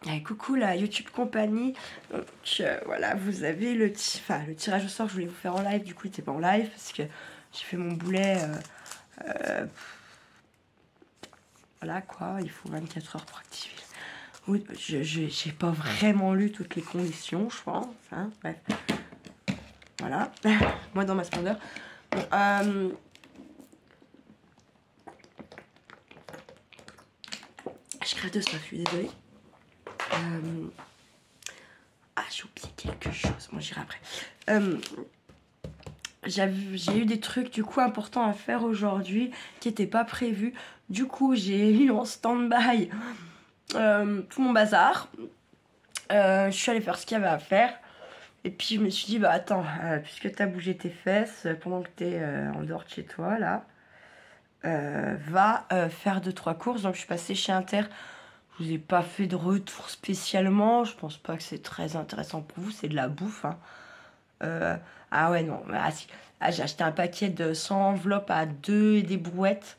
Allez, coucou la YouTube compagnie. Donc voilà, vous avez le tirage au sort que je voulais vous faire en live. Du coup, il n'était pas en live parce que j'ai fait mon boulet. Voilà quoi, il faut 24 heures pour activer. Oui, j'ai pas vraiment lu toutes les conditions, je pense. Hein, bref. Voilà, moi dans ma splendeur. Bon, je crève de soif, je suis désolée. Ah, j'ai oublié quelque chose. Moi, j'irai après. J'ai eu des trucs du coup importants à faire aujourd'hui qui n'étaient pas prévus. Du coup, j'ai mis en stand-by tout mon bazar. Je suis allée faire ce qu'il y avait à faire. Et puis, je me suis dit, bah attends, puisque tu as bougé tes fesses pendant que tu es en dehors de chez toi, là, va faire 2-3 courses. Donc, je suis passée chez Inter. Je vous ai pas fait de retour spécialement. Je pense pas que c'est très intéressant pour vous. C'est de la bouffe. Hein. Ah ouais, non. Ah, si. Ah, j'ai acheté un paquet de 100 enveloppes à 2 et des brouettes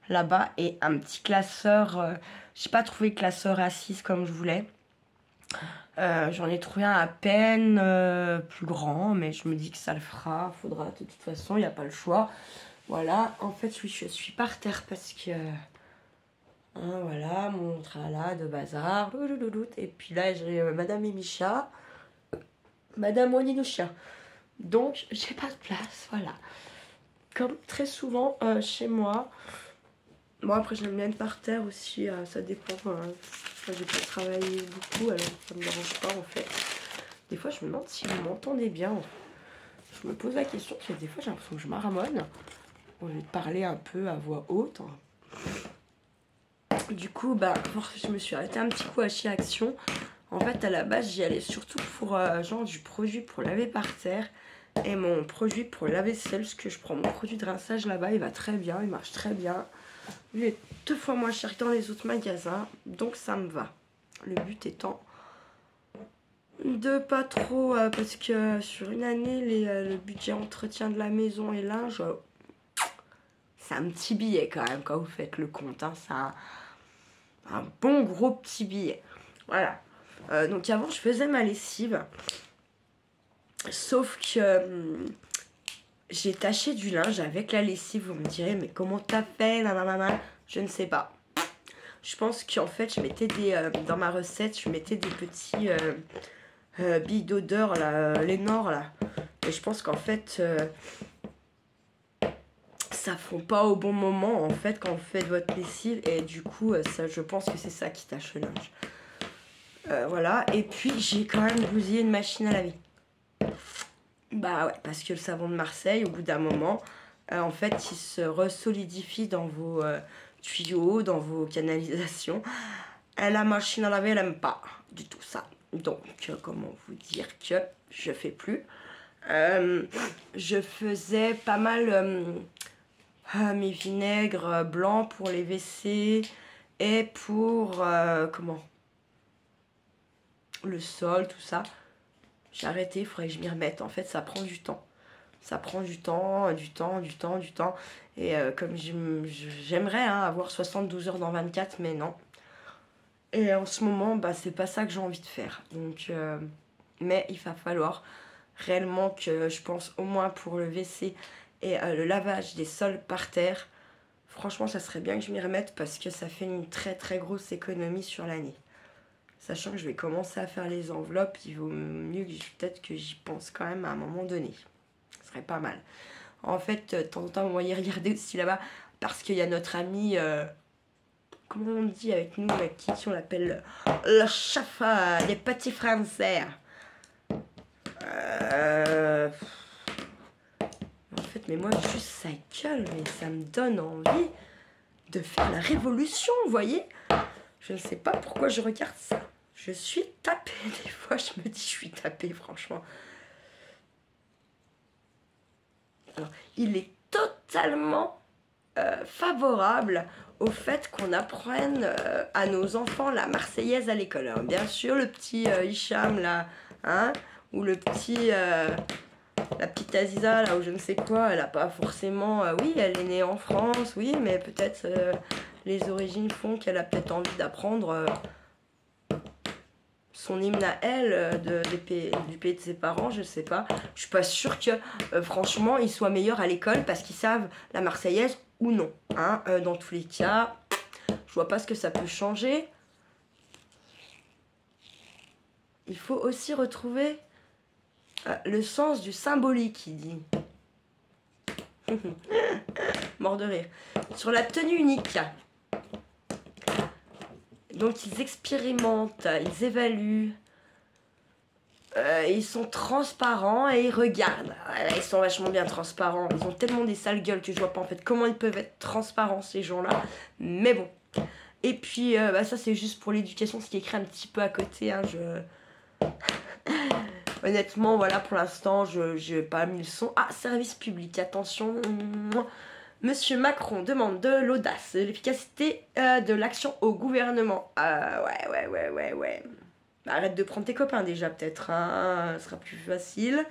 là-bas. Et un petit classeur. J'ai pas trouvé classeur à 6 comme je voulais. J'en ai trouvé un à peine plus grand. Mais je me dis que ça le fera. Faudra de toute façon. Il n'y a pas le choix. Voilà. En fait, oui, je suis par terre parce que... Hein, voilà, mon tralala de bazar. Et puis là, j'ai Madame Emicha, Madame Waninoucha. Donc, j'ai pas de place, voilà. Comme très souvent chez moi. Moi, après, j'aime bien être par terre aussi. Ça dépend. J'ai pas travaillé beaucoup, alors ça me dérange pas en fait. Des fois, je me demande si vous m'entendez bien. Je me pose la question, parce que des fois, j'ai l'impression que je maramone. Au lieu de parler un peu à voix haute. Du coup, bah, je me suis arrêtée un petit coup à chez Action. En fait, à la base, j'y allais surtout pour genre du produit pour laver par terre et mon produit pour la vaisselle. Parce que je prends mon produit de rinçage là-bas, il va très bien, il marche très bien. Il est 2 fois moins cher que dans les autres magasins, donc ça me va. Le but étant de pas trop, parce que sur une année, le budget entretien de la maison et linge, c'est un petit billet quand même quand vous faites le compte. Hein, ça. Un bon gros petit billet. Voilà. Donc avant, je faisais ma lessive. Sauf que j'ai taché du linge avec la lessive. Vous me direz, mais comment t'as fait? Nanana. Je ne sais pas. Je pense qu'en fait, je mettais dans ma recette, je mettais des petits billes d'odeur, là, Lénore, là. Et je pense qu'en fait... ça fond pas au bon moment en fait quand vous faites votre lessive et du coup ça, je pense que c'est ça qui tache le linge. Voilà, et puis j'ai quand même bousillé une machine à laver. Bah ouais, parce que le savon de Marseille au bout d'un moment en fait il se resolidifie dans vos tuyaux, dans vos canalisations. Et la machine à laver elle aime pas du tout ça. Donc comment vous dire que je fais plus. Je faisais pas mal mes vinaigres blancs pour les WC et pour comment le sol, tout ça. J'ai arrêté, il faudrait que je m'y remette. En fait, ça prend du temps. Ça prend du temps. Et comme j'aimerais avoir 72 heures dans 24, mais non. Et en ce moment, bah, c'est pas ça que j'ai envie de faire. Donc, mais il va falloir réellement que je pense au moins pour le WC et le lavage des sols par terre. Franchement, ça serait bien que je m'y remette parce que ça fait une très très grosse économie sur l'année. Sachant que je vais commencer à faire les enveloppes, il vaut mieux que peut-être que j'y pense quand même à un moment donné. Ce serait pas mal. En fait, de temps en temps, on va y regarder aussi là-bas parce qu'il y a notre ami, comment on dit avec nous, avec qui on l'appelle le chef des petits Français. En fait, mais moi, juste sa gueule, mais ça me donne envie de faire la révolution, vous voyez? Je ne sais pas pourquoi je regarde ça. Je suis tapée, des fois, je me dis, je suis tapée, franchement. Alors, il est totalement favorable au fait qu'on apprenne à nos enfants la Marseillaise à l'école. Alors, bien sûr, le petit Hicham, là, hein, ou le petit... la petite Aziza, là, ou je ne sais quoi, elle n'a pas forcément... oui, elle est née en France, oui, mais peut-être les origines font qu'elle a peut-être envie d'apprendre son hymne à elle du pays de ses parents, je sais pas. Je suis pas sûre que franchement ils soient meilleurs à l'école parce qu'ils savent la Marseillaise ou non. Hein. Dans tous les cas, je vois pas ce que ça peut changer. Il faut aussi retrouver le sens du symbolique, il dit. Mort de rire. Sur la tenue unique. Donc ils expérimentent, ils évaluent. Ils sont transparents et ils regardent. Ils sont vachement bien transparents. Ils ont tellement des sales gueules que je vois pas en fait comment ils peuvent être transparents ces gens-là. Mais bon. Et puis ça c'est juste pour l'éducation, ce qui est écrit un petit peu à côté. Hein, honnêtement, voilà, pour l'instant, je n'ai pas mis le son. Ah, service public, attention. Monsieur Macron demande de l'audace, de l'efficacité de l'action au gouvernement. Ouais. Arrête de prendre tes copains déjà, peut-être. Hein, ce sera plus facile.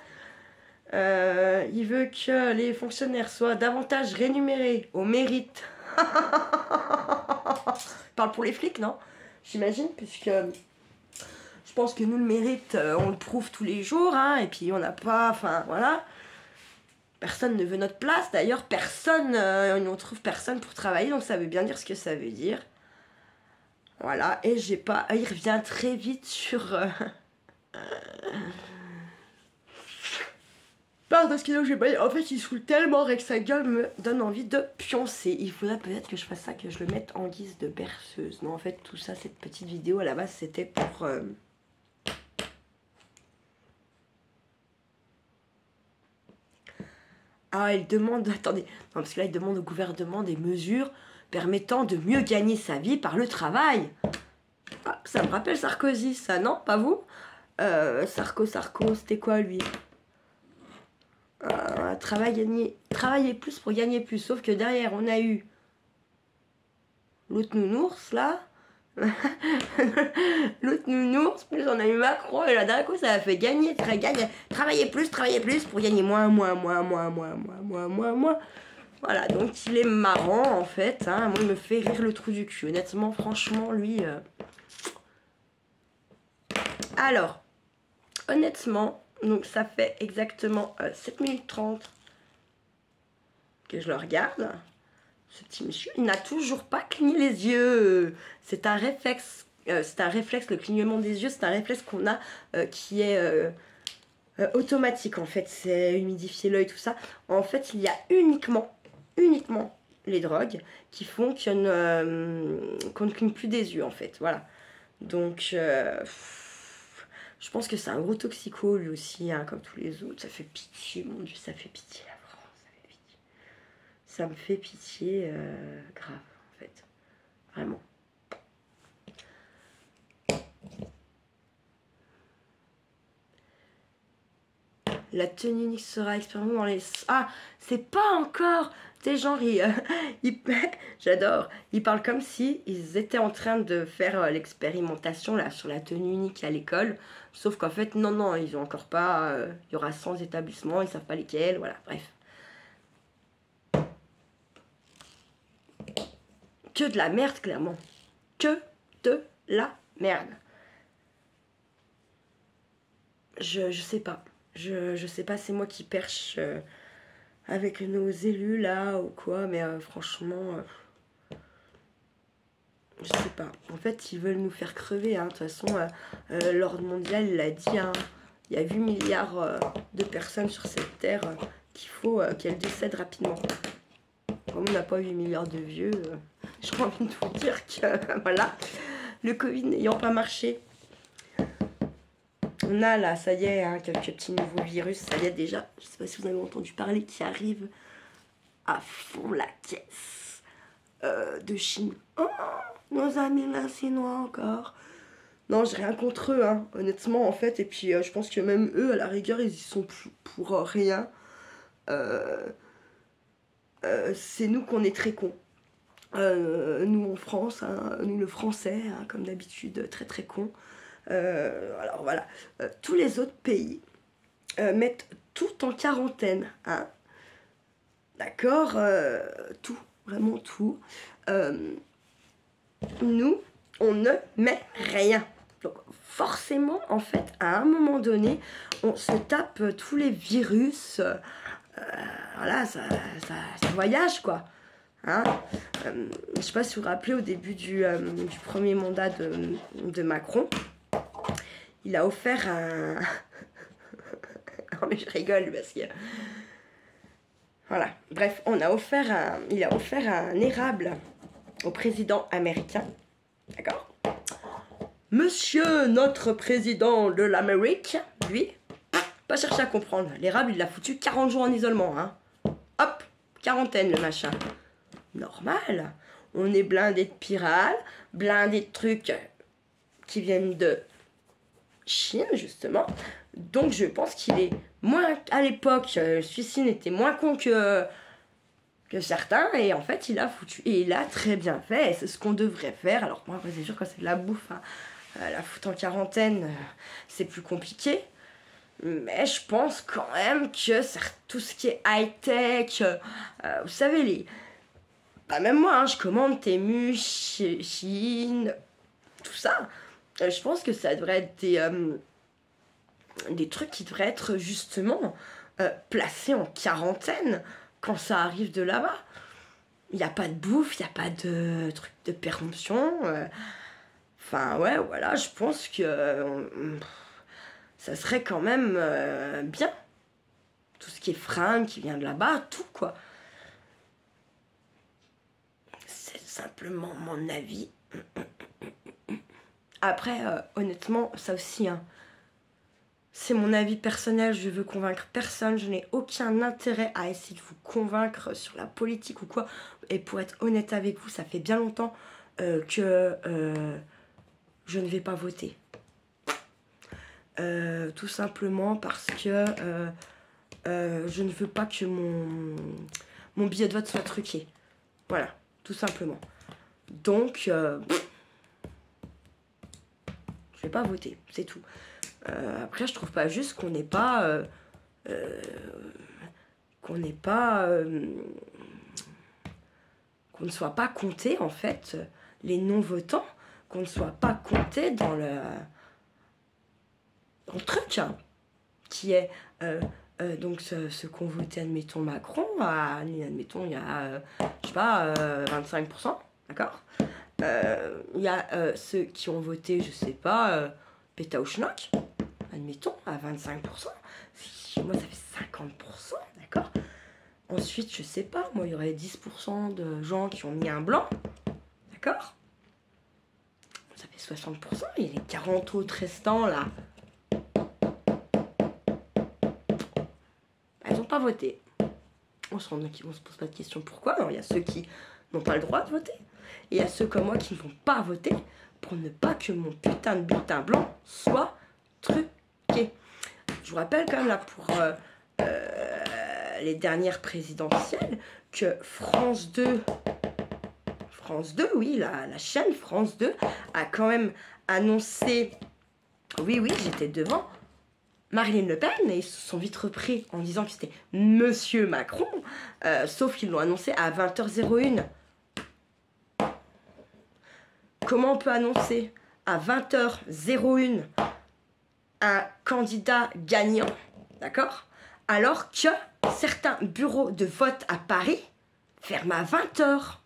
Il veut que les fonctionnaires soient davantage rémunérés au mérite. Parle pour les flics, non? J'imagine, puisque... Je pense que nous, le mérite, on le prouve tous les jours, hein, et puis on n'a pas... Enfin, voilà. Personne ne veut notre place. D'ailleurs, personne... on trouve personne pour travailler, donc ça veut bien dire ce que ça veut dire. Voilà, et j'ai pas... Il revient très vite sur... Pardon, sinon j'ai pas... En fait, il saoule tellement avec sa gueule, me donne envie de pioncer. Il faudrait peut-être que je fasse ça, que je le mette en guise de berceuse. Non, en fait, tout ça, cette petite vidéo, à la base, c'était pour... Ah, il demande... Attendez. Non, parce que là, il demande au gouvernement des mesures permettant de mieux gagner sa vie par le travail. Ah, ça me rappelle Sarkozy, ça, non? Pas vous? Sarko, c'était quoi, lui? Travailler plus pour gagner plus. Sauf que derrière, on a eu l'autre nounours, là. L'autre nounours, plus on a eu Macron, et là d'un coup ça a fait travailler plus pour gagner moins. Voilà, donc il est marrant en fait, hein. Moi il me fait rire le trou du cul, honnêtement, franchement, lui... Alors, honnêtement, donc ça fait exactement 7 minutes 30 que je le regarde. Ce petit monsieur, il n'a toujours pas cligné les yeux. C'est un réflexe. Le clignement des yeux, c'est un réflexe qu'on a qui est automatique en fait. C'est humidifier l'œil, tout ça. En fait, il y a uniquement les drogues qui font qu'on ne cligne plus des yeux en fait. Voilà. Donc, je pense que c'est un gros toxico lui aussi, hein, comme tous les autres. Ça fait pitié, mon Dieu, ça fait pitié. Ça me fait pitié, grave, en fait. Vraiment. La tenue unique sera expérimentée dans les... Ah, c'est pas encore... Des gens, j'adore. Ils parlent comme si ils étaient en train de faire l'expérimentation là sur la tenue unique à l'école. Sauf qu'en fait, non, ils ont encore pas... Il y aura 100 établissements, ils savent pas lesquels, voilà, bref. Que de la merde, clairement. Que de la merde. Je sais pas. Je sais pas, c'est moi qui perche avec nos élus là ou quoi, mais franchement, je sais pas. En fait, ils veulent nous faire crever. Hein. De toute façon, l'ordre mondial, il l'a dit, hein. Il y a 8 milliards de personnes sur cette terre qu'il faut qu'elles décèdent rapidement. Comme on n'a pas 8 milliards de vieux... J'ai envie de vous dire que, voilà, le Covid n'ayant pas marché, on a là, ça y est, hein, quelques petits nouveaux virus, ça y est déjà, je sais pas si vous avez entendu parler, qui arrivent à fond la caisse de Chine. Oh, nos amis là, Chinois encore. Non, j'ai rien contre eux, hein, honnêtement, en fait, et puis je pense que même eux, à la rigueur, ils y sont pour rien. C'est nous qu'on est très cons. Nous en France, hein, nous le français, hein, comme d'habitude, très très con. Alors voilà, tous les autres pays mettent tout en quarantaine, hein. D'accord, tout, vraiment tout. Nous, on ne met rien, Donc forcément, en fait, à un moment donné, on se tape tous les virus. Voilà, ça voyage, quoi. Hein, je sais pas si vous vous rappelez, au début du premier mandat de Macron, il a offert un... non mais je rigole parce que... Voilà, bref, il a offert un érable au président américain, d'accord? Monsieur, notre président de l'Amérique, lui, pas chercher à comprendre. L'érable, il l'a foutu 40 jours en isolement, hein. Hop, quarantaine le machin. Normal. On est blindé de pyrales, blindé de trucs qui viennent de Chine, justement. Donc je pense qu'il est moins... À l'époque, celui-ci n'était moins con que certains. Et en fait, il a foutu. Et il a très bien fait. C'est ce qu'on devrait faire. Alors moi, c'est sûr, quand c'est de la bouffe, hein, la foutre en quarantaine, c'est plus compliqué. Mais je pense quand même que tout ce qui est high-tech, vous savez, bah même moi, hein, je commande Temu, Chine, tout ça. Je pense que ça devrait être des trucs qui devraient être justement placés en quarantaine quand ça arrive de là-bas. Il n'y a pas de bouffe, il n'y a pas de truc de péremption. Enfin, ouais, voilà, je pense que ça serait quand même bien. Tout ce qui est fringues qui vient de là-bas, tout, quoi. C'est simplement mon avis. Après, honnêtement, ça aussi, hein, c'est mon avis personnel, je veux convaincre personne, je n'ai aucun intérêt à essayer de vous convaincre sur la politique ou quoi. Et pour être honnête avec vous, ça fait bien longtemps que je ne vais pas voter. Tout simplement parce que je ne veux pas que mon billet de vote soit truqué. Voilà, tout simplement. Donc, je vais pas voter, c'est tout. Après, je trouve pas juste qu'on n'ait pas... qu'on ne soit pas compté, en fait, les non-votants, qu'on ne soit pas compté dans le truc, hein, qui est... donc ceux qui ont voté, admettons, Macron, admettons, il y a, je sais pas, 25%, d'accord? Il y a ceux qui ont voté, je sais pas, Péta ou Schnock, admettons, à 25%. Moi, ça fait 50%, d'accord? Ensuite, je sais pas, moi, il y aurait 10% de gens qui ont mis un blanc, d'accord? Ça fait 60%, et les 40 autres restants, là, elles n'ont pas voté. On se pose pas de questions pourquoi. Alors, il y a ceux qui n'ont pas le droit de voter. Et il y a ceux comme moi qui ne vont pas voter pour ne pas que mon putain de bulletin blanc soit truqué. Je vous rappelle quand même là pour les dernières présidentielles que France 2, oui, la chaîne France 2 a quand même annoncé, oui, j'étais devant, Marine Le Pen, et ils se sont vite repris en disant que c'était Monsieur Macron, sauf qu'ils l'ont annoncé à 20h01. Comment on peut annoncer à 20h01 un candidat gagnant, d'accord, alors que certains bureaux de vote à Paris ferment à 20h?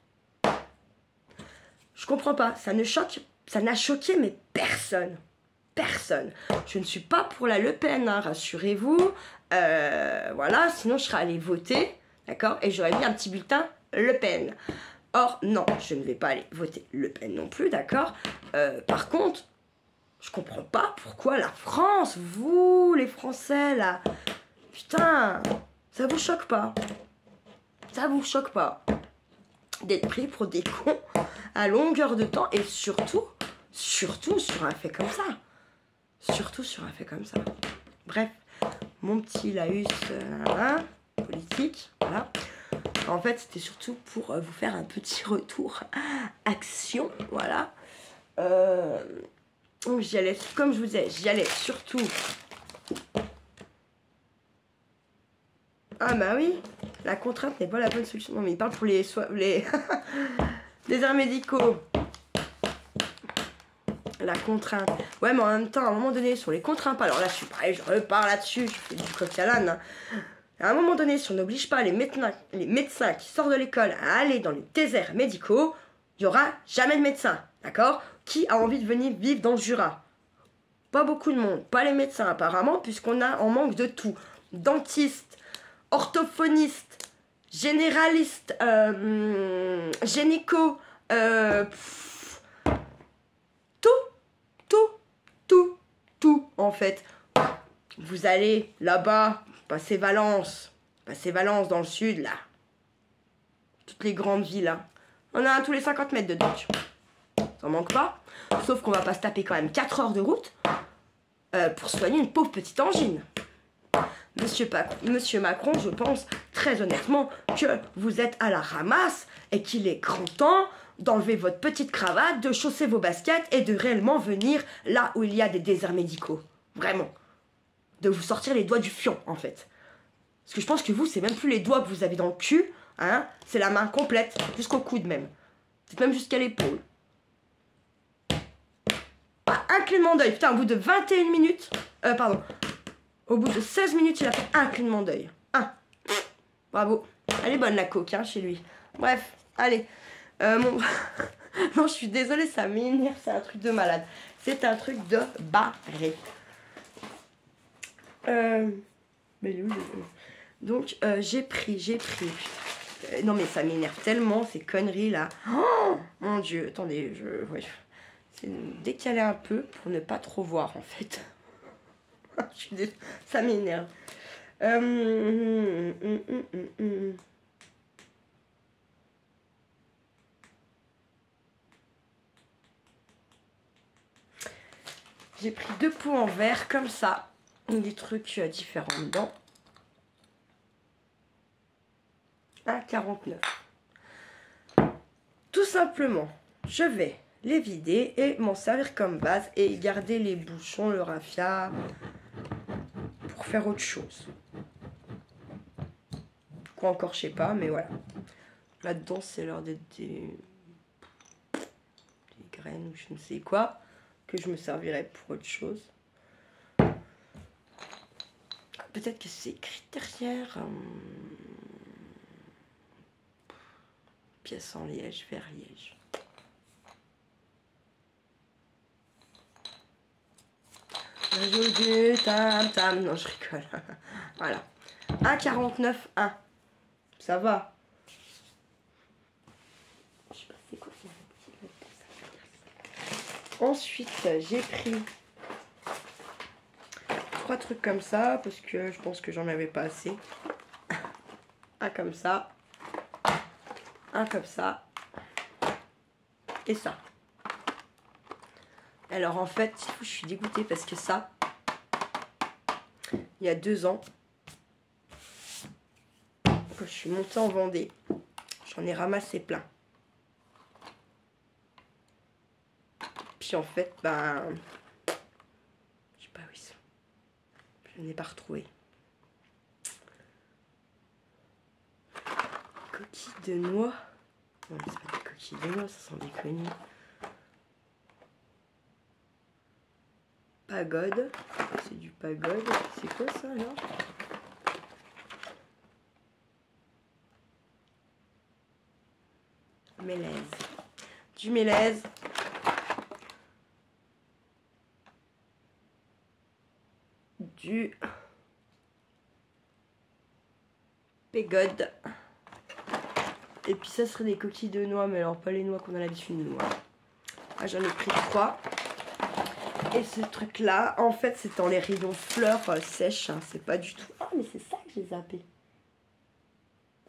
Je comprends pas, ça n'a choqué mais personne. Personne. Je ne suis pas pour la Le Pen, hein, rassurez-vous. Voilà, sinon je serais allée voter, d'accord, et j'aurais mis un petit bulletin Le Pen. Or, non, je ne vais pas aller voter Le Pen non plus, d'accord. Par contre, je comprends pas pourquoi la France, vous, les Français, là, putain, ça vous choque pas? Ça vous choque pas d'être pris pour des cons à longueur de temps, et surtout sur un fait comme ça. Surtout sur un fait comme ça. Bref, mon petit laïus politique, voilà. En fait, c'était surtout pour vous faire un petit retour action, voilà. Donc j'y allais, comme je vous disais, j'y allais surtout... Ah bah oui, la contrainte n'est pas la bonne solution. Non mais il parle pour les les arts médicaux. La contrainte. Ouais, mais en même temps, à un moment donné, sur les contraintes, alors là, je suis pareil, je repars là-dessus, je fais du coq à l'âne. Hein. À un moment donné, si on n'oblige pas les médecins qui sortent de l'école à aller dans les déserts médicaux, il n'y aura jamais de médecins, d'accord? Qui a envie de venir vivre dans le Jura? Pas beaucoup de monde, pas les médecins apparemment, puisqu'on a en manque de tout. Dentistes, orthophonistes, généralistes, gynéco, tout en fait. Vous allez là-bas, passez Valence dans le sud là. Toutes les grandes villes là. On a un tous les 50 mètres de Dodge. Ça en manque pas. Sauf qu'on va pas se taper quand même 4 heures de route pour soigner une pauvre petite angine. Monsieur Macron, je pense très honnêtement que vous êtes à la ramasse et qu'il est grand temps d'enlever votre petite cravate, de chausser vos baskets et de réellement venir là où il y a des déserts médicaux. Vraiment. De vous sortir les doigts du fion, en fait. Parce que je pense que vous, c'est même plus les doigts que vous avez dans le cul, hein. C'est la main complète, jusqu'au coude même. C'est même jusqu'à l'épaule. Ah, un clignement d'œil. Putain, au bout de 21 minutes... Au bout de 16 minutes, il a fait un clignement d'œil. Bravo. Elle est bonne, la coke, hein, chez lui. Bref, allez. Non, je suis désolée, ça m'énerve, c'est un truc de malade. C'est un truc de barré. Donc, j'ai pris. Non, mais ça m'énerve tellement, ces conneries, là. Oh, mon Dieu, attendez, ouais. C'est décaler un peu pour ne pas trop voir, en fait. Ça m'énerve. J'ai pris 2 pots en verre comme ça, des trucs différents dedans. 1,49. Tout simplement, je vais les vider et m'en servir comme base et garder les bouchons, le raffia pour faire autre chose. Quoi encore, je sais pas, mais voilà. Là-dedans, c'est l'heure des graines ou je ne sais quoi que je me servirai pour autre chose. Peut-être que c'est écrit derrière. Pièce en liège, verre liège. Du tam tam. Non, je rigole. Voilà. 1,49, 1. Ça va. Je sais pas c'est quoi ça. Ensuite, j'ai pris 3 trucs comme ça parce que je pense que j'en avais pas assez. Un comme ça. Un comme ça. Et ça. Alors en fait, je suis dégoûtée parce que ça, il y a 2 ans, quand je suis montée en Vendée, j'en ai ramassé plein. Puis en fait, ben, je sais pas où ils sont. Je n'ai pas retrouvé. Coquilles de noix. Non, c'est pas des coquilles de noix, ça sent des conneries. Pagode. C'est du pagode. C'est quoi ça alors? Mélèze. Du mélèze. Du pégode. Et puis ça serait des coquilles de noix, mais alors pas les noix qu'on a l'habitude de noix. Ah, j'en ai pris 3. Et ce truc là, en fait c'est dans les rayons fleurs sèches, hein, c'est pas du tout... Ah mais c'est ça que j'ai zappé.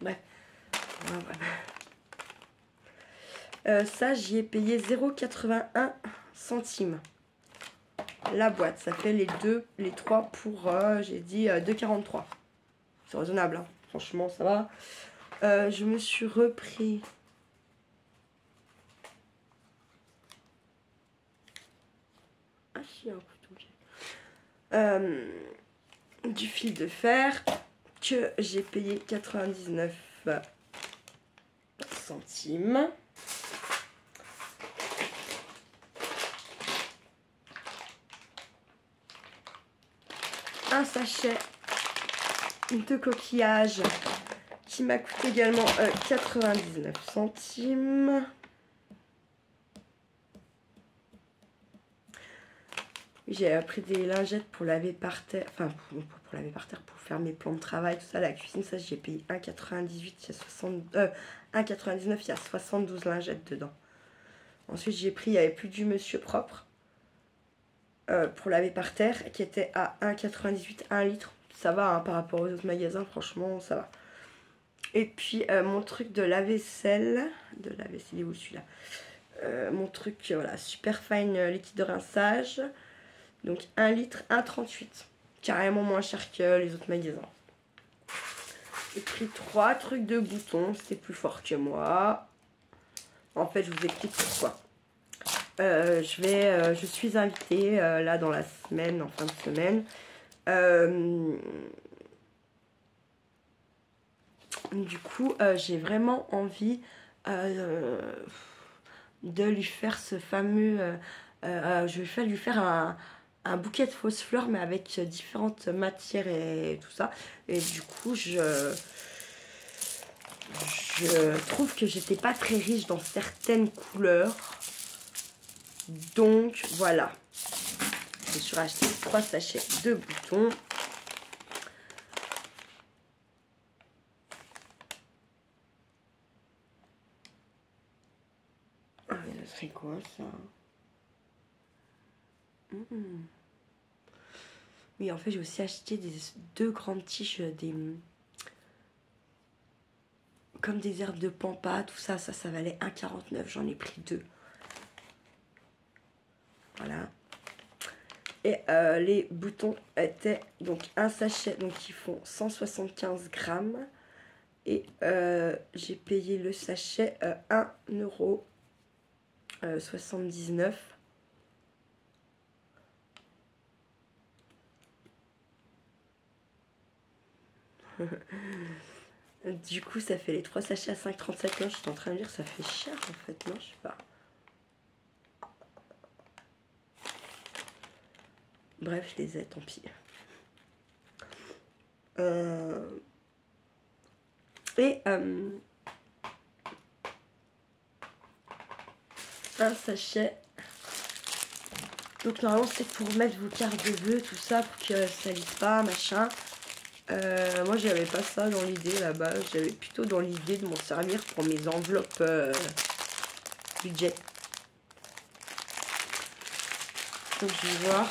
Bref. Voilà. Ça j'y ai payé 0,81 centimes. La boîte, ça fait les 3 pour, j'ai dit 2,43. C'est raisonnable, hein. Franchement ça va. Je me suis repris... Ah si, un couteau. Du fil de fer que j'ai payé 99 centimes. un sachet de coquillage qui m'a coûté également 99 centimes. J'ai pris des lingettes pour laver par terre, enfin pour laver par terre, pour faire mes plans de travail, tout ça, la cuisine, ça j'ai payé 1,98, il y a 1,99, il y a 72 lingettes dedans. Ensuite j'ai pris, il n'y avait plus du monsieur propre pour laver par terre, qui était à 1,98, 1 litre. Ça va hein, par rapport aux autres magasins, franchement ça va. Et puis mon truc de lave-vaisselle, il est où celui-là, mon truc, voilà, super fine liquide de rinçage. Donc 1 litre, 1,38. Carrément moins cher que les autres magasins. J'ai pris 3 trucs de boutons. C'est plus fort que moi. En fait, je vous explique pourquoi. Je suis invitée là dans la semaine, en fin de semaine. Du coup, j'ai vraiment envie de lui faire ce fameux... je vais lui faire un bouquet de fausses fleurs, mais avec différentes matières et tout ça. Et du coup, je trouve que j'étais pas très riche dans certaines couleurs. Donc, voilà. Je me suis racheté 3 sachets de boutons. Ah, mais ça serait quoi, ça? Oui, en fait, j'ai aussi acheté 2 grandes tiges, comme des herbes de pampa, tout ça. Ça valait 1,49. J'en ai pris 2. Voilà. Et les boutons étaient donc un sachet, donc qui font 175 grammes. Et j'ai payé le sachet 1,79 €. Du coup, ça fait les 3 sachets à 5,37 €. Là, je suis en train de dire, ça fait cher en fait, non? Je sais pas. Bref, je les ai, tant pis. Et un sachet. Donc normalement c'est pour mettre vos cartes de vœux, tout ça, pour que ça lisse pas, machin. Moi j'avais pas ça dans l'idée là-bas, j'avais plutôt dans l'idée de m'en servir pour mes enveloppes budget. Donc je vais voir.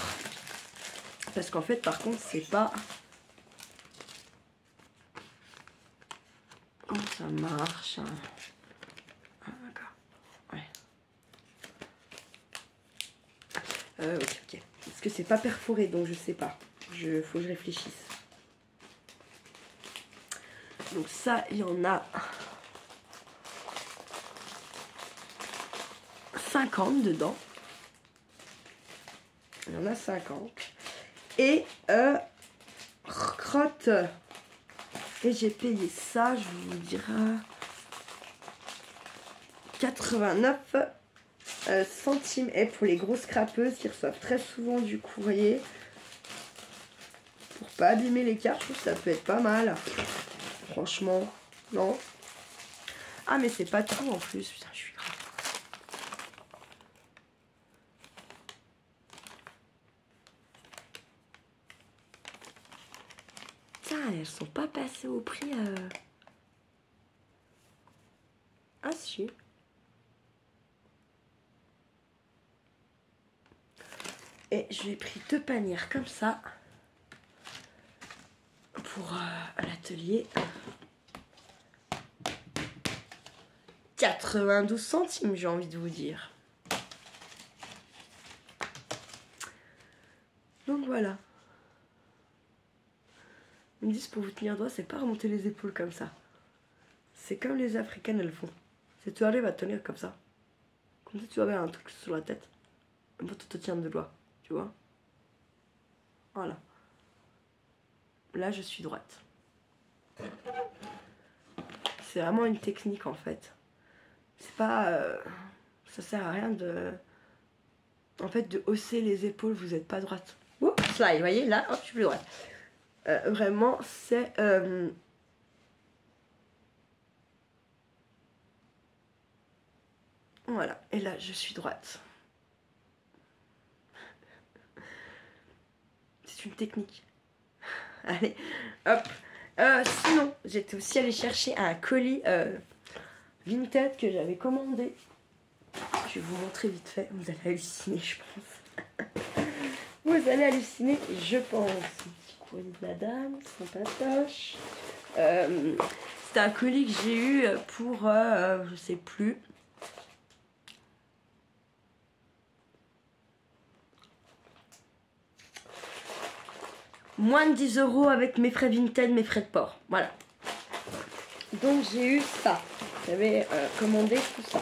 Parce qu'en fait par contre c'est pas... Comment ça marche hein. Ah d'accord. Ouais. Ok. Parce que c'est pas perforé donc je sais pas. Faut que je réfléchisse. Donc ça, il y en a 50 dedans. Il y en a 50. Et crotte. Et j'ai payé ça, je vous dirai 89 centimes. Et pour les grosses crapeuses qui reçoivent très souvent du courrier, pour pas abîmer les cartes, je trouve que ça peut être pas mal. Franchement, non. Ah mais c'est pas tout en plus, putain je suis grave. Putain, elles sont pas passées au prix. Ah si. Et j'ai pris 2 panières comme ça pour l'atelier. 92 centimes, j'ai envie de vous dire. Donc voilà. Ils me disent pour vous tenir droit, c'est pas remonter les épaules comme ça. C'est comme les africaines elles font. C'est tu arrives à tenir comme ça. Comme si tu avais un truc sur la tête. Et moi tu te tiens de doigt. Tu vois? Voilà. Là je suis droite. C'est vraiment une technique en fait. C'est pas... ça sert à rien de... En fait de hausser les épaules, vous n'êtes pas droite. Oups, là, vous voyez, là, hop, je suis plus droite. Vraiment, c'est... Voilà, et là, je suis droite. C'est une technique. Allez, hop. Sinon, j'étais aussi allée chercher un colis Vinted que j'avais commandé. Je vais vous montrer vite fait. Vous allez halluciner, je pense. Vous allez halluciner, je pense. Petit courrier de la dame, sympatoche. C'était un colis que j'ai eu pour, je sais plus. Moins de 10 € avec mes frais Vinted, mes frais de port. Voilà. Donc j'ai eu ça. J'avais commandé tout ça.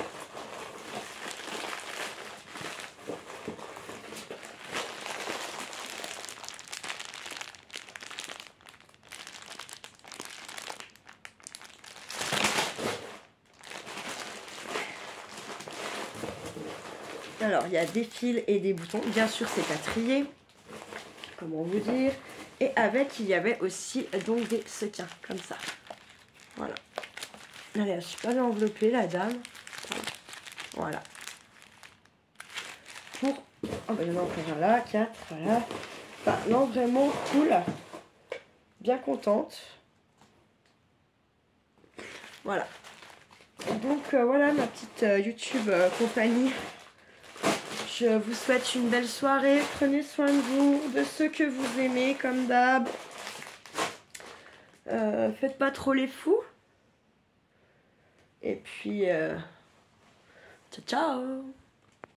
Alors, il y a des fils et des boutons. Bien sûr, c'est pas trié. Comment vous dire? Et avec, il y avait aussi donc des sequins, comme ça. Voilà. Elle est super bien enveloppée, la dame. Voilà. Pour... Oh, bah, il y en a encore un là, 4, voilà. Enfin, non, vraiment cool. Bien contente. Voilà. Donc, voilà ma petite YouTube compagnie. Je vous souhaite une belle soirée. Prenez soin de vous, de ceux que vous aimez, comme d'hab. Faites pas trop les fous. Et puis, ciao, ciao.